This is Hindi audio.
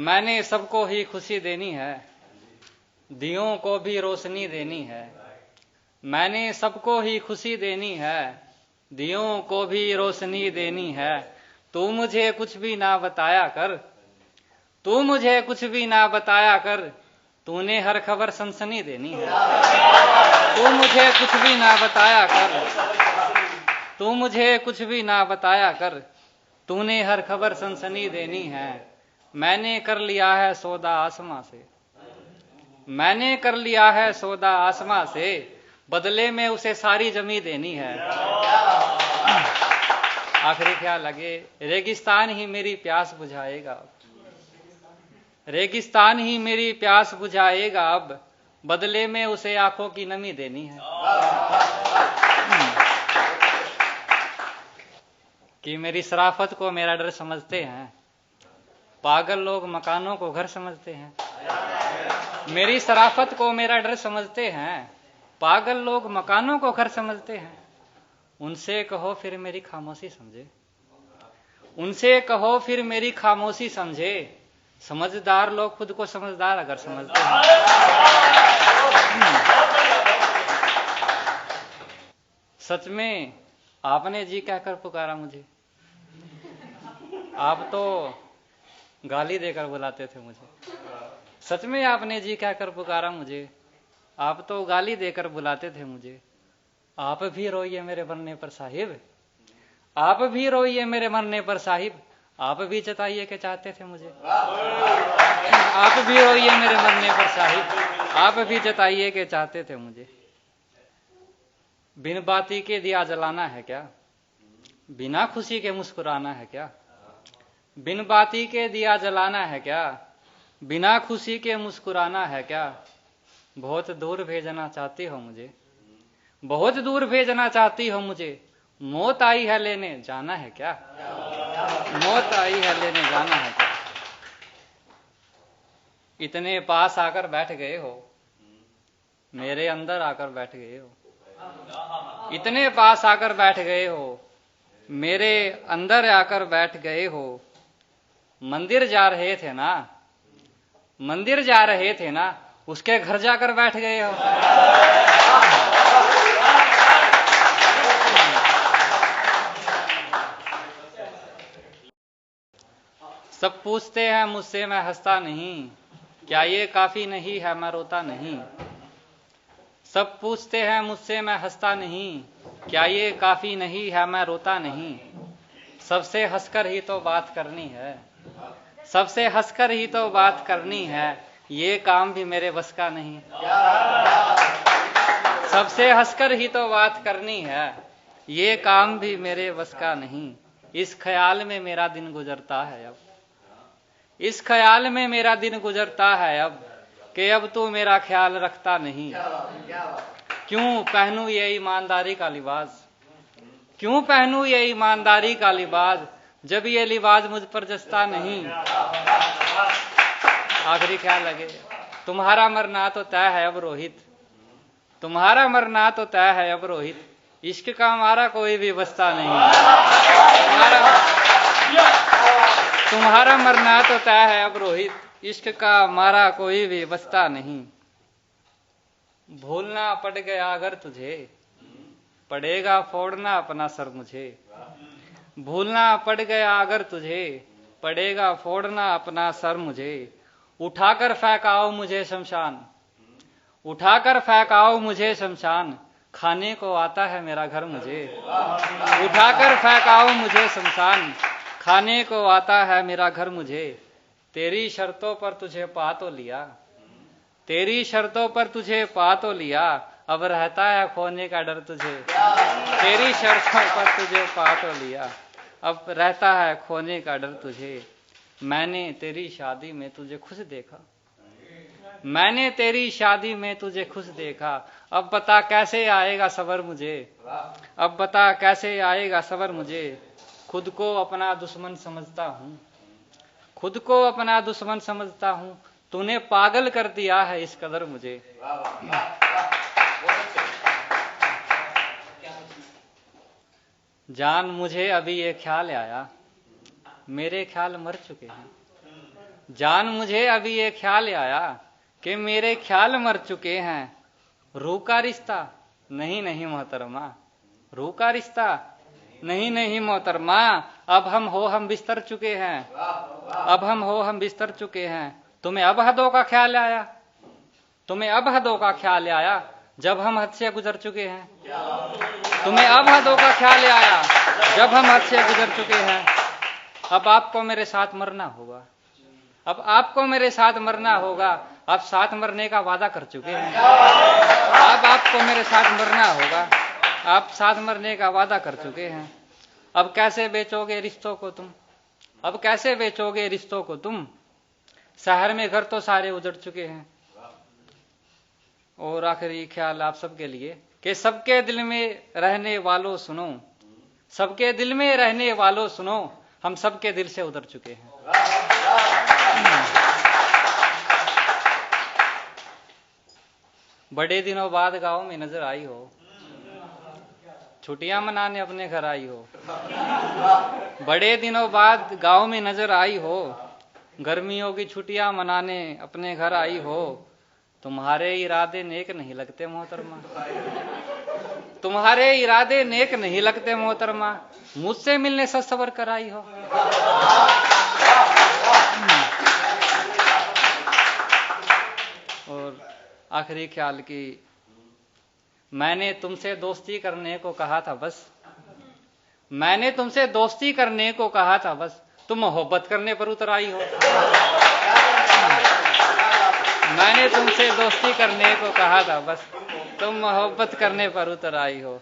मैंने सबको ही खुशी देनी है, दियों को भी रोशनी देनी है। मैंने सबको ही खुशी देनी है, दियों को भी रोशनी देनी है। तू मुझे कुछ भी ना बताया कर, तू मुझे कुछ भी ना बताया कर, तूने हर खबर सनसनी देनी है। तू मुझे कुछ भी ना बताया कर, तू मुझे कुछ भी ना बताया कर, तूने हर खबर सनसनी देनी है। मैंने कर लिया है सौदा आसमां से, मैंने कर लिया है सौदा आसमां से, बदले में उसे सारी जमी देनी है। आखिरी ख्याल लगे, रेगिस्तान ही मेरी प्यास बुझाएगा, रेगिस्तान ही मेरी प्यास बुझाएगा अब, बदले में उसे आंखों की नमी देनी है। कि मेरी शराफत को मेरा डर समझते हैं, पागल लोग मकानों को घर समझते हैं। मेरी शराफत को मेरा डर समझते हैं, पागल लोग मकानों को घर समझते हैं। उनसे कहो फिर मेरी खामोशी समझे, उनसे कहो फिर मेरी खामोशी समझे। समझदार लोग खुद को समझदार अगर समझते हैं। सच में आपने जी कहकर पुकारा मुझे, आप तो गाली देकर बुलाते थे मुझे। सच में आपने जी कहकर पुकारा मुझे, आप तो गाली देकर बुलाते थे मुझे। आप भी रोइए मेरे मरने पर साहिब, आप भी रोइए मेरे मरने पर साहिब, आप भी जताइए के चाहते थे मुझे। आप भी रोइए मेरे मरने पर साहिब, आप भी जताइए के चाहते थे मुझे। बिन बाती के दिया जलाना है क्या, बिना खुशी के मुस्कुराना है क्या। बिन बाती के दिया जलाना है क्या, बिना खुशी के मुस्कुराना है क्या। बहुत दूर भेजना चाहती हो मुझे, बहुत दूर भेजना चाहती हो मुझे। मौत आई है लेने जाना है क्या, मौत आई है लेने जाना है क्या। इतने पास आकर बैठ गए हो, मेरे अंदर आकर बैठ गए हो। इतने पास आकर बैठ गए हो, मेरे अंदर आकर बैठ गए हो। मंदिर जा रहे थे ना, मंदिर जा रहे थे ना, उसके घर जाकर बैठ गए हो। सब पूछते हैं मुझसे मैं हंसता नहीं, क्या ये काफी नहीं है मैं रोता नहीं। सब पूछते हैं मुझसे मैं हंसता नहीं, क्या ये काफी नहीं है मैं रोता नहीं। सबसे हंसकर ही तो बात करनी है, सबसे हंसकर ही तो बात करनी है, ये काम भी मेरे बस का नहीं। सबसे हंसकर ही तो बात करनी है, ये काम भी मेरे बस का नहीं। इस ख्याल में मेरा दिन गुजरता है अब, इस ख्याल में मेरा दिन गुजरता है अब, कि अब तू मेरा ख्याल रखता नहीं। क्यों पहनूं ये ईमानदारी का लिबास, क्यों पहनूं ये ईमानदारी का लिबास, जब ये लिबास मुझ पर जचता नहीं। आखिरी ख्याल लगे, तुम्हारा मरना तो तय है अब रोहित, तुम्हारा मरना तो तय है अब रोहित। इश्क का हमारा कोई भी बसता नहीं। तुम्हारा मरना तो तय है अब रोहित, इश्क का हमारा कोई भी बसता नहीं। भूलना पड़ गया अगर तुझे, पड़ेगा फोड़ना अपना सर मुझे। भूलना पड़ गया अगर तुझे, पड़ेगा फोड़ना अपना सर मुझे। उठाकर फेंकाओ मुझे शमशान, उठाकर फेंकाओ मुझे शमशान, खाने को आता है मेरा घर मुझे। उठाकर फेंकाओ मुझे शमशान, खाने को आता है मेरा घर मुझे। तेरी शर्तों पर तुझे पा तो लिया, तेरी शर्तों पर तुझे पा तो लिया, अब रहता है खोने का डर तुझे। तेरी शर्तों पर तुझे पा तो लिया, अब रहता है खोने का डर तुझे। मैंने तेरी शादी में तुझे खुश देखा, मैंने तेरी शादी में तुझे खुश देखा, अब बता कैसे आएगा सबर मुझे, अब बता कैसे आएगा सबर मुझे। खुद को अपना दुश्मन समझता हूँ, खुद को अपना दुश्मन समझता हूँ, तूने पागल कर दिया है इस कदर मुझे। जान मुझे अभी ये ख्याल आया, मेरे ख्याल मर चुके हैं। जान मुझे अभी ये ख्याल आया कि मेरे ख्याल मर चुके हैं। रूह का रिश्ता नहीं नहीं मोहतरमा, रूह का रिश्ता नहीं नहीं मोहतरमा। अब हम बिस्तर चुके हैं, अब हम बिस्तर चुके हैं। तुम्हें अब हदों का ख्याल आया, तुम्हें अब हदों का ख्याल आया जब हम हद से गुजर चुके हैं। तुम्हें अब हदों का ख्याल आया जब हम हद से गुजर चुके हैं। अब आपको मेरे साथ मरना होगा, अब आपको मेरे साथ मरना होगा। आप साथ मरने का वादा कर चुके हैं, अब आपको मेरे साथ मरना होगा। आप साथ मरने का वादा कर चुके हैं। अब कैसे बेचोगे रिश्तों को तुम, अब कैसे बेचोगे रिश्तों को तुम। शहर में घर तो सारे उजड़ चुके हैं। और आखिरी ख्याल आप सबके लिए कि सबके दिल में रहने वालों सुनो, सबके दिल में रहने वालों सुनो, हम सबके दिल से उतर चुके हैं। बड़े दिनों बाद गांव में नजर आई हो, छुट्टियां मनाने अपने घर आई हो। बड़े दिनों बाद गांव में नजर आई हो, गर्मियों की छुट्टियां मनाने अपने घर आई हो। तुम्हारे इरादे नेक नहीं लगते मोहतरमा, तुम्हारे इरादे नेक नहीं लगते मोहतरमा। मुझसे मिलने सबर कराई हो। और आखिरी ख्याल की, मैंने तुमसे दोस्ती करने को कहा था बस, मैंने तुमसे दोस्ती करने को कहा था बस, तुम मोहब्बत करने पर उतर आई हो। मैंने तुमसे दोस्ती करने को कहा था बस, तुम मोहब्बत करने पर उतर आई हो।